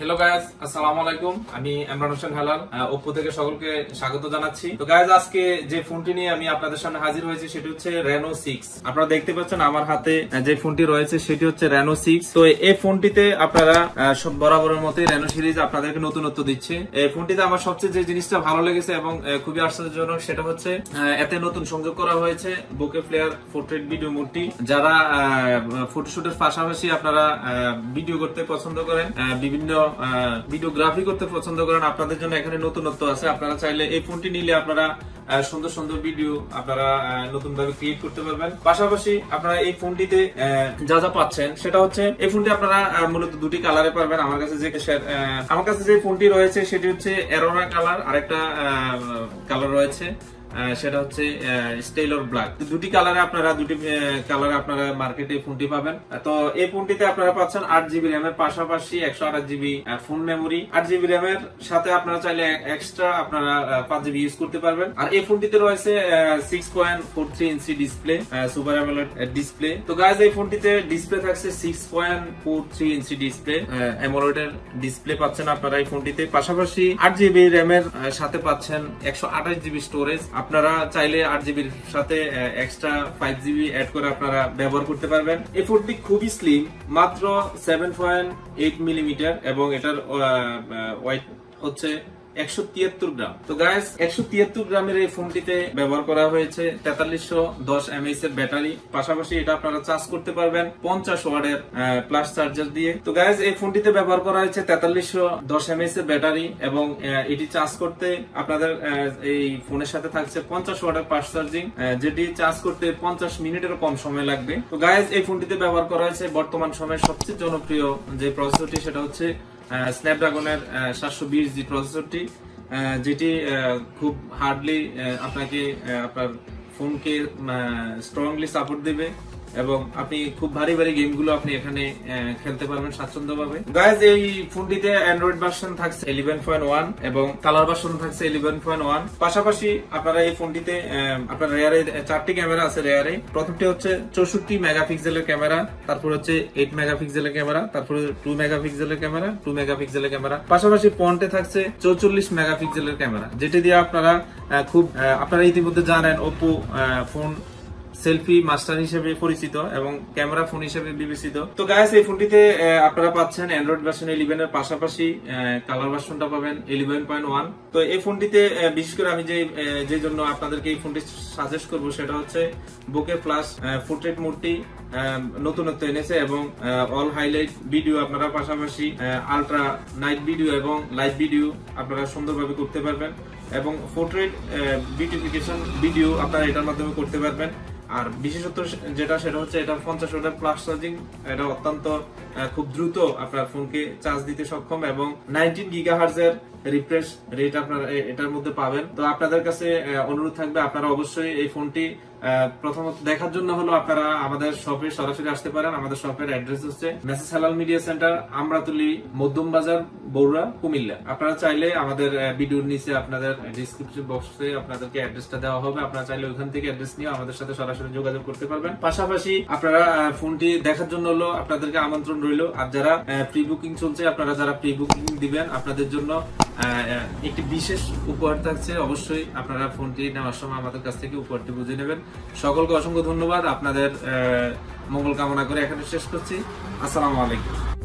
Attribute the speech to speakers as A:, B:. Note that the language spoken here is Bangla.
A: হ্যালো গাইস, আসসালামু আলাইকুম। আমি ইমরান হোসেন হালাল ওপ্পো থেকে সকলকে স্বাগত জানাচ্ছি। তো গাইস, আজকে যে ফোনটি নিয়ে আমি আপনাদের সামনে হাজির হয়েছি সেটি হচ্ছে Reno 6। আপনারা দেখতে পাচ্ছেন আমার হাতে যে ফোনটি রয়েছে সেটি হচ্ছে Reno 6। তো এই ফোনটিতে আপনারা সব বরাবরের মতোই Reno সিরিজ আপনাদেরকে নতুনত্ব দিচ্ছে। এই ফোনটিতে আমার সবচেয়ে যে জিনিসটা ভালো লেগেছে এবং খুবই আশ্চর্যজনক সেটা হচ্ছে এতে নতুন সংযোগ করা হয়েছে বোকে ফ্লেয়ার পোর্ট্রেট ভিডিও মোডটি। যারা ফটোশুটের পাশাপাশি আপনারা ভিডিও করতে পছন্দ করেন, বিভিন্ন ভিডিওগ্রাফি করতে পছন্দ করেন, আপনাদের জন্য এখানে নতুনত্ব আছে। আপনারা চাইলে এই ফোনটি নিলে আপনারা সুন্দর সুন্দর ভিডিও আপনারা নতুন ভাবে ক্রিয়েট করতে পারবেন। পাশাপাশি আপনারা এই ফোনটিতে যা যা পাচ্ছেন সেটা হচ্ছে এই ফোনটি আপনারা মূলত দুটি কালারে পাবেন। আমার কাছে যে ফোনটি রয়েছে সেটি হচ্ছে অ্যারোরা কালার, আরেকটা কালার রয়েছে সেটা হচ্ছে স্টেইলর ব্ল্যাক। দুটি কালারে আপনারা মার্কেটে ফোনটি পাবেন। তো এই ফোনটিতে আপনারা পাচ্ছেন 8GB র্যাম এর পাশাপাশি 128GB phone memory. 8GB RAM এর সাথে আপনারা চাইলে এক্সট্রা আপনারা 5GB ইউজ করতে পারবেন। আর এই ফোনটিতে রয়েছে 6.43 inch display, super AMOLED display. তো গাইস, এই ফোনটিতে ডিসপ্লে থাকছে 6.43 ইঞ্চি ডিসপ্লে, অ্যামোলেড এর ডিসপ্লে পাচ্ছেন আপনারা এই ফোনটিতে। পাশাপাশি 8GB র্যাম এর সাথে পাচ্ছেন 128GB স্টোরেজ। আপনারা চাইলে 8GB এর সাথে এক্সট্রা 5GB অ্যাড করে আপনারা ব্যবহার করতে পারবেন। এই ফোনটি খুবই স্লিম, মাত্র 7.8 মিলিমিটার এবং এটার ওয়েট হচ্ছে 173 গ্রাম। তো গাইস, 173 গ্রামের এই ফোনটিতে ব্যবহার করা হয়েছে 4310 mAh এর ব্যাটারি। পাশাপাশি এটা আপনারা চার্জ করতে পারবেন 50 ওয়াটের প্লাস চার্জার দিয়ে। তো গাইস, এই ফোনটিতে ব্যবহার করা হয়েছে 4310 mAh এর ব্যাটারি এবং এটি চার্জ করতে আপনাদের এই ফোনের সাথে থাকছে 50 ওয়াটের ফাস্ট চার্জিং, যেটি চার্জ করতে 50 মিনিটেরও কম সময় লাগবে। তো গাইস, এই ফোনটিতে ব্যবহার করা হয়েছে বর্তমান সময়ের সবচেয়ে জনপ্রিয় যে প্রসেসরটি সেটা হচ্ছে স্ন্যাপড্রাগনের 720G প্রসেসরটি, যেটি খুব হার্ডলি আপনাকে আপনার ফোনকে স্ট্রংলি সাপোর্ট দেবে এবং আপনি খুব ভারী গেমগুলো আপনি এখানে খেলতে পারবেন স্বাচ্ছন্দ্যভাবে। গাইস, এই ফোনটিতে অ্যান্ড্রয়েড ভার্সন থাকছে 11.1 এবং কালার ভার্সন থাকছে 11.1। পাশাপাশি আপনারা এই ফোনটিতে আপনার রেয়ারে 4টি ক্যামেরা আছে। রেয়ারে প্রথমটি হচ্ছে 64 মেগাপিক্সেলের ক্যামেরা, তারপর হচ্ছে 8 মেগাপিক্সেলের ক্যামেরা, তারপরে 2 মেগাপিক্সেলের ক্যামেরা, 2 মেগাপিক্সেলের ক্যামেরা। পাশাপাশি ফ্রন্টে থাকছে 44 মেগাপিক্সেলের ক্যামেরা, যেটি দিয়ে আপনারা ইতিমধ্যে জানেন ওপ্পো ফোন সেলফি মাস্টার হিসেবে পরিচিত এবং ক্যামেরা ফোন হিসেবে বিবেচিত। তো গাইস, এই ফোনটিতে আপনারা পাচ্ছেন অ্যান্ড্রয়েড ভার্সন 11 এর পাশাপাশি কালার ভার্সনটা পাবেন 11.1। তো এই ফোনটিতে বিশেষ করে আমি যে জন্য আপনাদেরকে এই ফোনটি সাজেস্ট করব সেটা হচ্ছে বোকে প্লাস পোর্ট্রেট মোডটি নতুনত্ব এনেছে এবং অল হাইলাইট ভিডিও আপনারা পাশাপাশি আলট্রা নাইট ভিডিও এবং লাইভ ভিডিও আপনারা সুন্দরভাবে করতে পারবেন এবং পোর্ট্রেট বিউটিফিকেশন ভিডিও আপনারা এটার মাধ্যমে করতে পারবেন। আর বিশেষত যেটা সেটা হচ্ছে এটা 50 ওয়াটের প্লাস চার্জিং, এটা অত্যন্ত খুব দ্রুত আপনার ফোনকে চার্জ দিতে সক্ষম এবং 19 GHz এর রিফ্রেশ রেট আপনারা এটার মধ্যে পাবেন। তো আপনাদের কাছে অনুরোধ থাকবে আপনারা অবশ্যই এই ফোনটি প্রথমত দেখার জন্য হলো আপনারা আমাদের শপে সরাসরি আসতে পারেন। আমাদের শপের অ্যাড্রেস হচ্ছে মেসেজ হালাল মিডিয়া সেন্টার, আমরাতুলি, মধ্যম বাজার, বগুড়া, কুমিল্লা। আপনারা চাইলে আমাদের ভিডিওর নিচে আপনাদের ডেসক্রিপশন বক্সে আপনাদেরকে অ্যাড্রেসটা দেওয়া হবে, আপনারা চাইলে ওখান থেকে অ্যাড্রেস নিয়ে আমাদের সাথে সরাসরি যোগাযোগ করতে পারবেন। পাশাপাশি আপনারা ফোনটি দেখার জন্য হলো আপনাদেরকে আমন্ত্রণ রইল। আর যারা প্রি বুকিং চলছে, আপনারা যারা প্রি বুকিং দিবেন আপনাদের জন্য একটি বিশেষ উপহার থাকছে। অবশ্যই আপনারা ফোনটি নেওয়ার সময় আমাদের কাছ থেকে উপহারটি বুঝে নেবেন। সকলকে অসংখ্য ধন্যবাদ। আপনাদের মঙ্গল কামনা করে এখানে শেষ করছি। আসসালামু আলাইকুম।